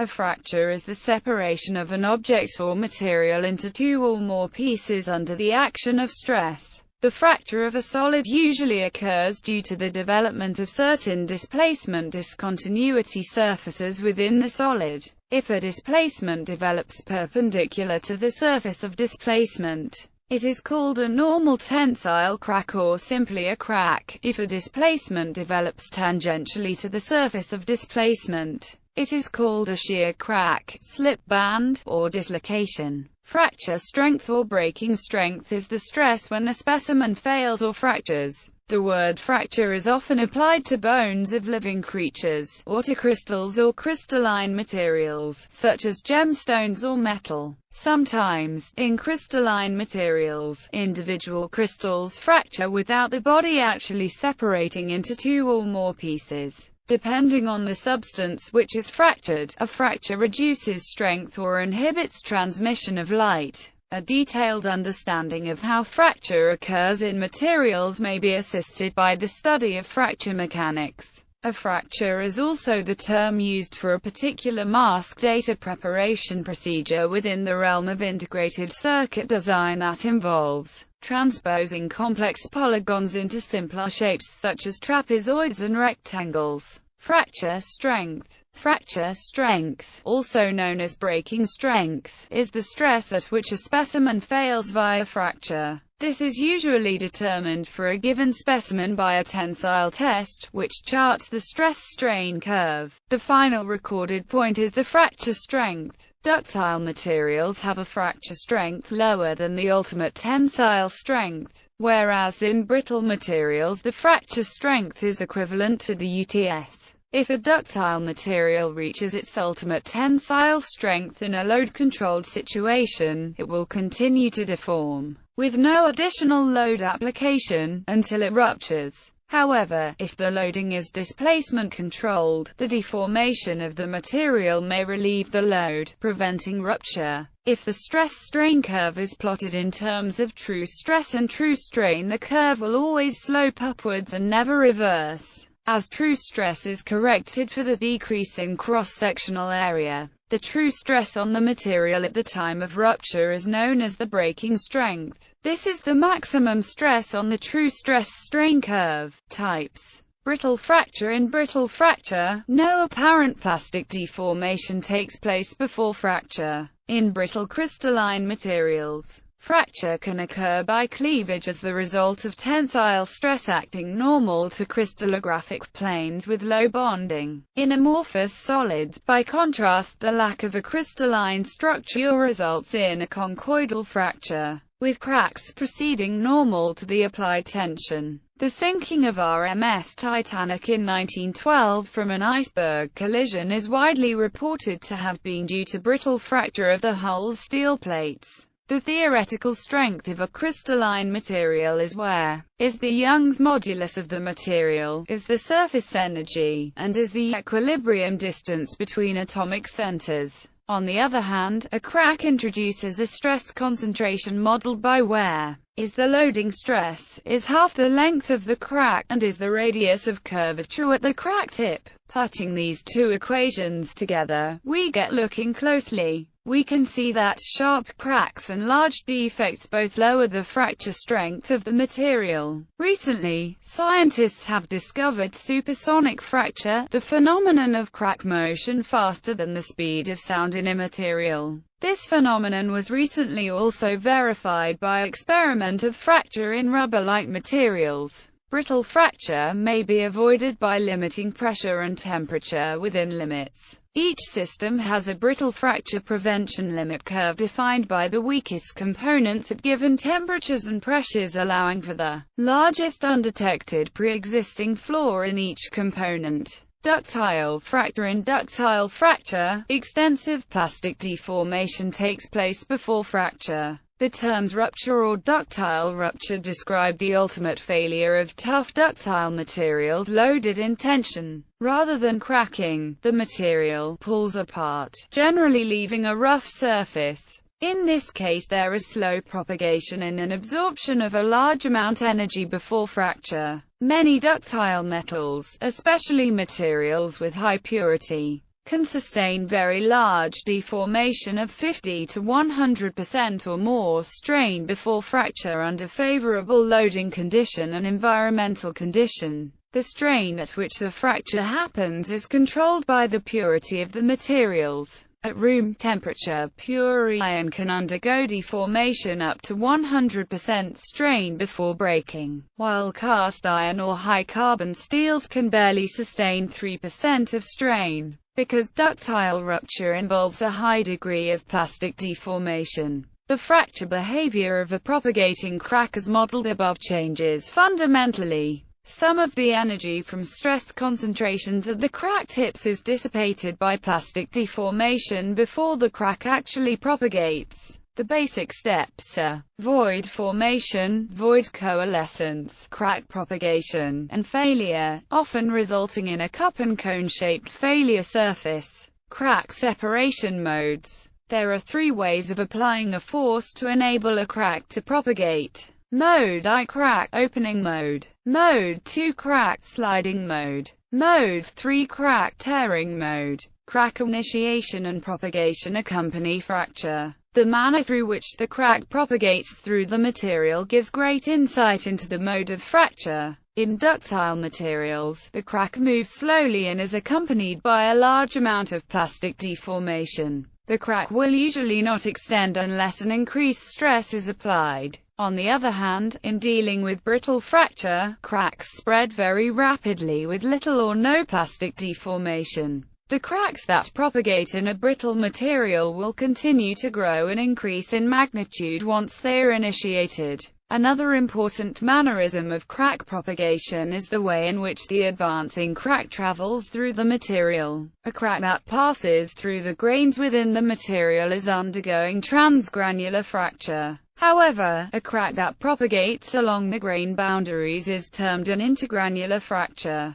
A fracture is the separation of an object or material into two or more pieces under the action of stress. The fracture of a solid usually occurs due to the development of certain displacement discontinuity surfaces within the solid. If a displacement develops perpendicular to the surface of displacement, it is called a normal tensile crack or simply a crack. If a displacement develops tangentially to the surface of displacement, it is called a shear crack, slip band, or dislocation. Fracture strength or breaking strength is the stress when a specimen fails or fractures. The word fracture is often applied to bones of living creatures, or to crystals or crystalline materials, such as gemstones or metal. Sometimes, in crystalline materials, individual crystals fracture without the body actually separating into two or more pieces. Depending on the substance which is fractured, a fracture reduces strength or inhibits transmission of light. A detailed understanding of how fracture occurs in materials may be assisted by the study of fracture mechanics. A fracture is also the term used for a particular mask data preparation procedure within the realm of integrated circuit design that involves transposing complex polygons into simpler shapes such as trapezoids and rectangles. Fracture strength. Fracture strength, also known as breaking strength, is the stress at which a specimen fails via fracture. This is usually determined for a given specimen by a tensile test, which charts the stress-strain curve. The final recorded point is the fracture strength. Ductile materials have a fracture strength lower than the ultimate tensile strength, whereas in brittle materials the fracture strength is equivalent to the UTS. If a ductile material reaches its ultimate tensile strength in a load-controlled situation, it will continue to deform, with no additional load application, until it ruptures. However, if the loading is displacement controlled, the deformation of the material may relieve the load, preventing rupture. If the stress-strain curve is plotted in terms of true stress and true strain, the curve will always slope upwards and never reverse. As true stress is corrected for the decrease in cross-sectional area, the true stress on the material at the time of rupture is known as the breaking strength. This is the maximum stress on the true stress-strain curve. Types. Brittle fracture. In brittle fracture, no apparent plastic deformation takes place before fracture. In brittle crystalline materials, fracture can occur by cleavage as the result of tensile stress acting normal to crystallographic planes with low bonding. In amorphous solids, by contrast, the lack of a crystalline structure results in a conchoidal fracture, with cracks proceeding normal to the applied tension. The sinking of RMS Titanic in 1912 from an iceberg collision is widely reported to have been due to brittle fracture of the hull's steel plates. The theoretical strength of a crystalline material is where is the Young's modulus of the material, is the surface energy, and is the equilibrium distance between atomic centers. On the other hand, a crack introduces a stress concentration modeled by where is the loading stress, is half the length of the crack, and is the radius of curvature at the crack tip. Putting these two equations together, we get looking closely. We can see that sharp cracks and large defects both lower the fracture strength of the material. Recently, scientists have discovered supersonic fracture, the phenomenon of crack motion faster than the speed of sound in a material. This phenomenon was recently also verified by experiment of fracture in rubber-like materials. Brittle fracture may be avoided by limiting pressure and temperature within limits. Each system has a brittle fracture prevention limit curve defined by the weakest components at given temperatures and pressures, allowing for the largest undetected pre-existing flaw in each component. Ductile fracture. In ductile fracture, extensive plastic deformation takes place before fracture. The terms rupture or ductile rupture describe the ultimate failure of tough ductile materials loaded in tension. Rather than cracking, the material pulls apart, generally leaving a rough surface. In this case, there is slow propagation and an absorption of a large amount energy before fracture. Many ductile metals, especially materials with high purity, can sustain very large deformation of 50 to 100% or more strain before fracture under favorable loading condition and environmental condition. The strain at which the fracture happens is controlled by the purity of the materials. At room temperature, pure iron can undergo deformation up to 100% strain before breaking, while cast iron or high-carbon steels can barely sustain 3% of strain. Because ductile rupture involves a high degree of plastic deformation, the fracture behavior of a propagating crack as modeled above changes fundamentally. Some of the energy from stress concentrations at the crack tips is dissipated by plastic deformation before the crack actually propagates. The basic steps are void formation, void coalescence, crack propagation, and failure, often resulting in a cup and cone-shaped failure surface. Crack separation modes. There are three ways of applying a force to enable a crack to propagate. Mode I, crack opening mode. Mode 2, crack sliding mode. Mode 3, crack tearing mode. Crack initiation and propagation accompany fracture. The manner through which the crack propagates through the material gives great insight into the mode of fracture. In ductile materials, the crack moves slowly and is accompanied by a large amount of plastic deformation. The crack will usually not extend unless an increased stress is applied. On the other hand, in dealing with brittle fracture, cracks spread very rapidly with little or no plastic deformation. The cracks that propagate in a brittle material will continue to grow and increase in magnitude once they are initiated. Another important mannerism of crack propagation is the way in which the advancing crack travels through the material. A crack that passes through the grains within the material is undergoing transgranular fracture. However, a crack that propagates along the grain boundaries is termed an intergranular fracture.